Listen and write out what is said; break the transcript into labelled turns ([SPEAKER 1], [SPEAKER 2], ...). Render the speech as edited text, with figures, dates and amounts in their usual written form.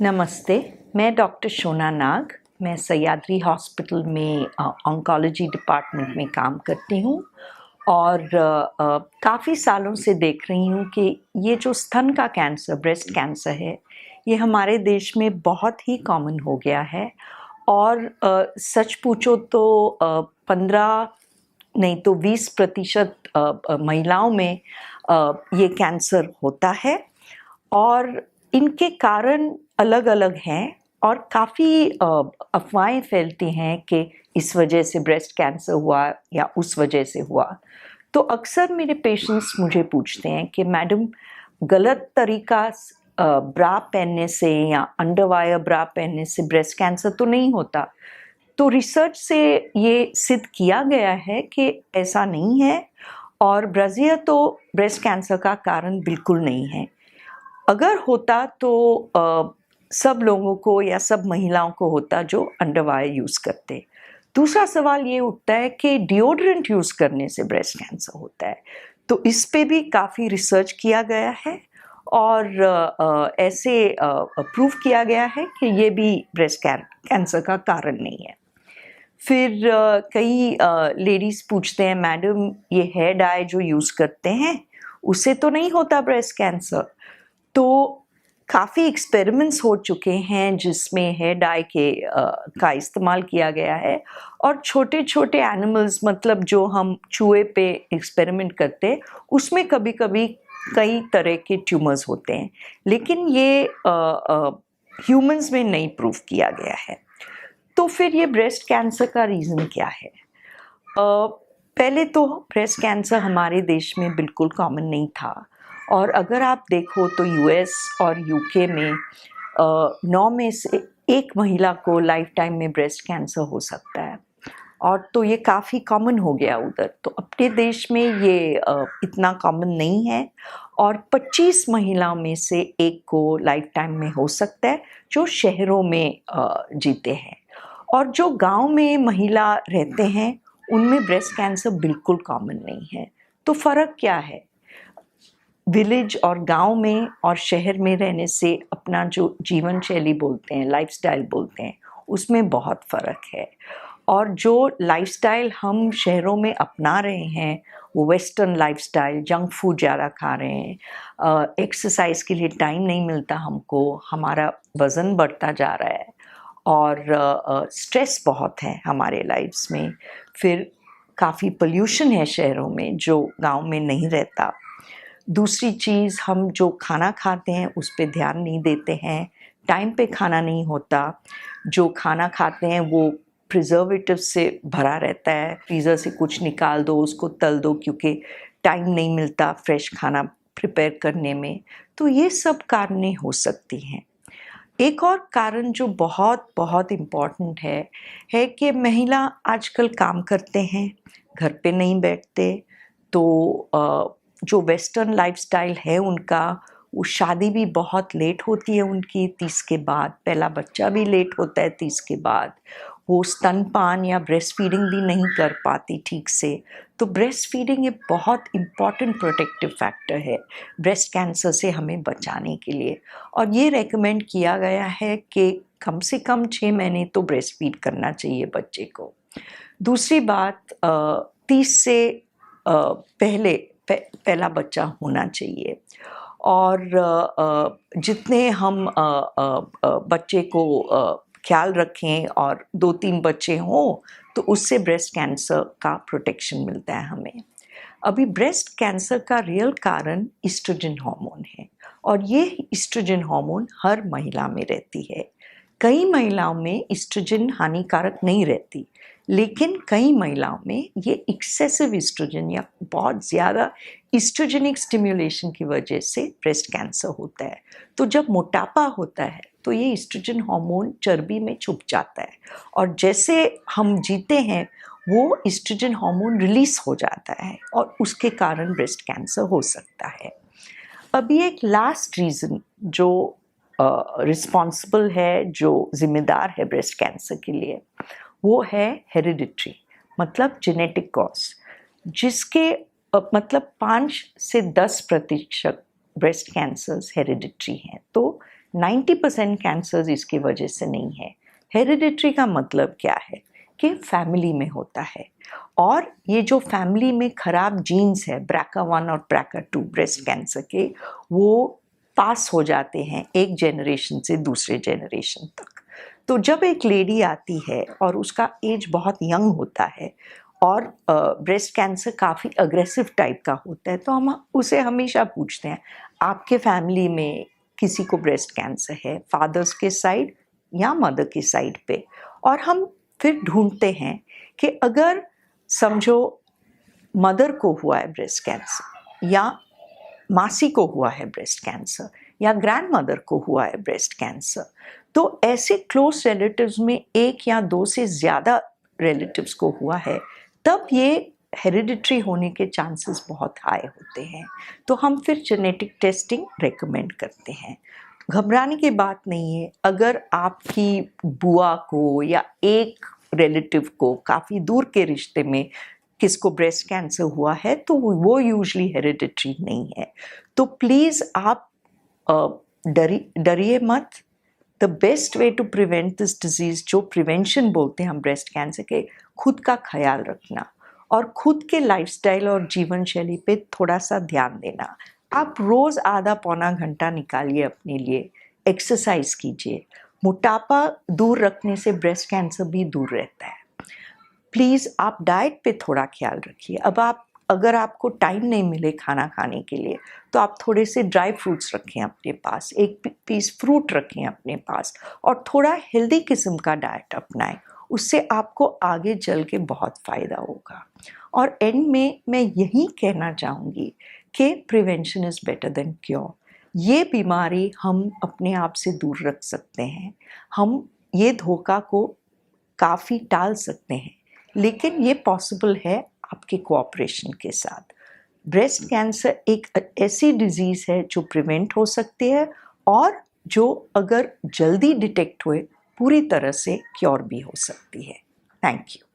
[SPEAKER 1] नमस्ते, मैं डॉक्टर शोना नाग। मैं सह्याद्री हॉस्पिटल में ऑन्कोलॉजी डिपार्टमेंट में काम करती हूँ और काफ़ी सालों से देख रही हूँ कि ये जो स्तन का कैंसर, ब्रेस्ट कैंसर है, ये हमारे देश में बहुत ही कॉमन हो गया है और सच पूछो तो 15 नहीं तो 20% महिलाओं में ये कैंसर होता है और इनके कारण अलग-अलग हैं और काफ़ी अफ़वाहें फैलती हैं कि इस वजह से ब्रेस्ट कैंसर हुआ या उस वजह से हुआ। तो अक्सर मेरे पेशेंट्स मुझे पूछते हैं कि मैडम, गलत तरीका ब्रा पहनने से या अंडरवायर ब्रा पहनने से ब्रेस्ट कैंसर तो नहीं होता? तो रिसर्च से ये सिद्ध किया गया है कि ऐसा नहीं है और ब्राज़िया तो ब्रेस्ट कैंसर का कारण बिल्कुल नहीं है। अगर होता तो सब लोगों को या सब महिलाओं को होता जो अंडरवायर यूज़ करते। दूसरा सवाल ये उठता है कि डिओड्रेंट यूज़ करने से ब्रेस्ट कैंसर होता है, तो इस पे भी काफ़ी रिसर्च किया गया है और ऐसे प्रूव किया गया है कि ये भी ब्रेस्ट कैंसर का कारण नहीं है। फिर कई लेडीज़ पूछते हैं, मैडम ये हेयर डाई जो यूज़ करते हैं उससे तो नहीं होता ब्रेस्ट कैंसर? तो काफ़ी एक्सपेरिमेंट्स हो चुके हैं जिसमें हेयर डाई का इस्तेमाल किया गया है और छोटे-छोटे एनिमल्स, मतलब जो हम चूहे पे एक्सपेरिमेंट करते हैं उसमें कभी-कभी कई तरह के ट्यूमर्स होते हैं, लेकिन ये ह्यूमंस में नहीं प्रूव किया गया है। तो फिर ये ब्रेस्ट कैंसर का रीज़न क्या है? पहले तो ब्रेस्ट कैंसर हमारे देश में बिल्कुल कॉमन नहीं था और अगर आप देखो तो यूएस और यूके में 9 में से 1 महिला को लाइफ टाइम में ब्रेस्ट कैंसर हो सकता है और तो ये काफ़ी कॉमन हो गया उधर। तो अपने देश में ये इतना कॉमन नहीं है और 25 महिलाओं में से 1 को लाइफ टाइम में हो सकता है जो शहरों में जीते हैं, और जो गांव में महिला रहते हैं उनमें ब्रेस्ट कैंसर बिल्कुल कॉमन नहीं है। तो फ़र्क क्या है? विलेज और गांव में और शहर में रहने से अपना जो जीवन शैली बोलते हैं, लाइफस्टाइल बोलते हैं, उसमें बहुत फ़र्क है। और जो लाइफस्टाइल हम शहरों में अपना रहे हैं वो वेस्टर्न लाइफस्टाइल, जंक फूड ज़्यादा खा रहे हैं, एक्सरसाइज के लिए टाइम नहीं मिलता हमको, हमारा वज़न बढ़ता जा रहा है और स्ट्रेस बहुत है हमारे लाइफ्स में। फिर काफ़ी पोल्यूशन है शहरों में जो गांव में नहीं रहता। दूसरी चीज़, हम जो खाना खाते हैं उस पे ध्यान नहीं देते हैं, टाइम पे खाना नहीं होता, जो खाना खाते हैं वो प्रिजर्वेटिव से भरा रहता है, फ्रीज़र से कुछ निकाल दो उसको तल दो क्योंकि टाइम नहीं मिलता फ्रेश खाना प्रिपेयर करने में। तो ये सब कारणें हो सकती हैं। एक और कारण जो बहुत बहुत इम्पॉर्टेंट है कि महिला आजकल काम करते हैं, घर पे नहीं बैठते, तो जो वेस्टर्न लाइफस्टाइल है उनका, वो शादी भी बहुत लेट होती है उनकी 30 के बाद, पहला बच्चा भी लेट होता है 30 के बाद, वो स्तनपान या ब्रेस्ट फीडिंग भी नहीं कर पाती ठीक से। तो ब्रेस्ट फीडिंग एक बहुत इम्पॉर्टेंट प्रोटेक्टिव फैक्टर है ब्रेस्ट कैंसर से हमें बचाने के लिए, और ये रेकमेंड किया गया है कि कम से कम 6 महीने तो ब्रेस्ट फीड करना चाहिए बच्चे को। दूसरी बात, 30 से पहले पहला बच्चा होना चाहिए और जितने हम बच्चे को ख्याल रखें और 2-3 बच्चे हों तो उससे ब्रेस्ट कैंसर का प्रोटेक्शन मिलता है हमें। अभी ब्रेस्ट कैंसर का रियल कारण ईस्ट्रोजन हार्मोन है और ये ईस्ट्रोजन हार्मोन हर महिला में रहती है। कई महिलाओं में ईस्ट्रोजन हानिकारक नहीं रहती, लेकिन कई महिलाओं में ये एक्सेसिव ईस्ट्रोजन या बहुत ज़्यादा ईस्ट्रोजेनिक स्टिम्युलेशन की वजह से ब्रेस्ट कैंसर होता है। तो जब मोटापा होता है तो ये ईस्ट्रोजन हार्मोन चर्बी में छुप जाता है और जैसे हम जीते हैं वो ईस्ट्रोजन हार्मोन रिलीज हो जाता है और उसके कारण ब्रेस्ट कैंसर हो सकता है। अभी एक लास्ट रीज़न जो रिस्पॉन्सिबल है, जो जिम्मेदार है ब्रेस्ट कैंसर के लिए, वो है हेरिडिटरी, मतलब जेनेटिक कॉज, जिसके मतलब 5 से 10% ब्रेस्ट कैंसर्स हेरिडिटरी हैं। तो 90% कैंसर्स इसकी वजह से नहीं है। हेरिडिटरी का मतलब क्या है कि फैमिली में होता है, और ये जो फैमिली में खराब जीन्स है BRCA1 और BRCA2 ब्रेस्ट कैंसर के, वो पास हो जाते हैं एक जनरेशन से दूसरे जनरेशन तक। तो जब एक लेडी आती है और उसका एज बहुत यंग होता है और ब्रेस्ट कैंसर काफ़ी अग्रेसिव टाइप का होता है, तो हम उसे हमेशा पूछते हैं आपके फैमिली में किसी को ब्रेस्ट कैंसर है, फादर्स के साइड या मदर के साइड पे। और हम फिर ढूंढते हैं कि अगर समझो मदर को हुआ है ब्रेस्ट कैंसर, या मासी को हुआ है ब्रेस्ट कैंसर, या ग्रैंड मदर को हुआ है ब्रेस्ट कैंसर, तो ऐसे क्लोज रिलेटिव्स में एक या दो से ज़्यादा रिलेटिव्स को हुआ है, तब ये हेरिडिटरी होने के चांसेस बहुत हाई होते हैं। तो हम फिर जेनेटिक टेस्टिंग रेकमेंड करते हैं। घबराने की बात नहीं है। अगर आपकी बुआ को या एक रिलेटिव को काफ़ी दूर के रिश्ते में किसको ब्रेस्ट कैंसर हुआ है, तो वो यूजली हेरिडिटरी नहीं है। तो प्लीज़ आप डरिए मत। The best way to prevent this disease, जो प्रिवेंशन बोलते हैं हम ब्रेस्ट कैंसर के, खुद का ख्याल रखना और खुद के लाइफस्टाइल और जीवन शैली पे थोड़ा सा ध्यान देना। आप रोज़ आधा पौना घंटा निकालिए अपने लिए, एक्सरसाइज कीजिए। मोटापा दूर रखने से ब्रेस्ट कैंसर भी दूर रहता है। प्लीज़ आप डाइट पे थोड़ा ख्याल रखिए। अगर आपको टाइम नहीं मिले खाना खाने के लिए, तो आप थोड़े से ड्राई फ्रूट्स रखें अपने पास, एक पीस फ्रूट रखें अपने पास, और थोड़ा हेल्दी किस्म का डाइट अपनाएं। उससे आपको आगे चल के बहुत फ़ायदा होगा। और एंड में मैं यही कहना चाहूँगी कि prevention is better than cure. ये बीमारी हम अपने आप से दूर रख सकते हैं, हम ये धोखा को काफ़ी टाल सकते हैं, लेकिन ये पॉसिबल है आपके कोऑपरेशन के साथ। ब्रेस्ट कैंसर एक ऐसी डिजीज़ है जो प्रिवेंट हो सकती है, और जो अगर जल्दी डिटेक्ट हुए पूरी तरह से क्योर भी हो सकती है। Thank you.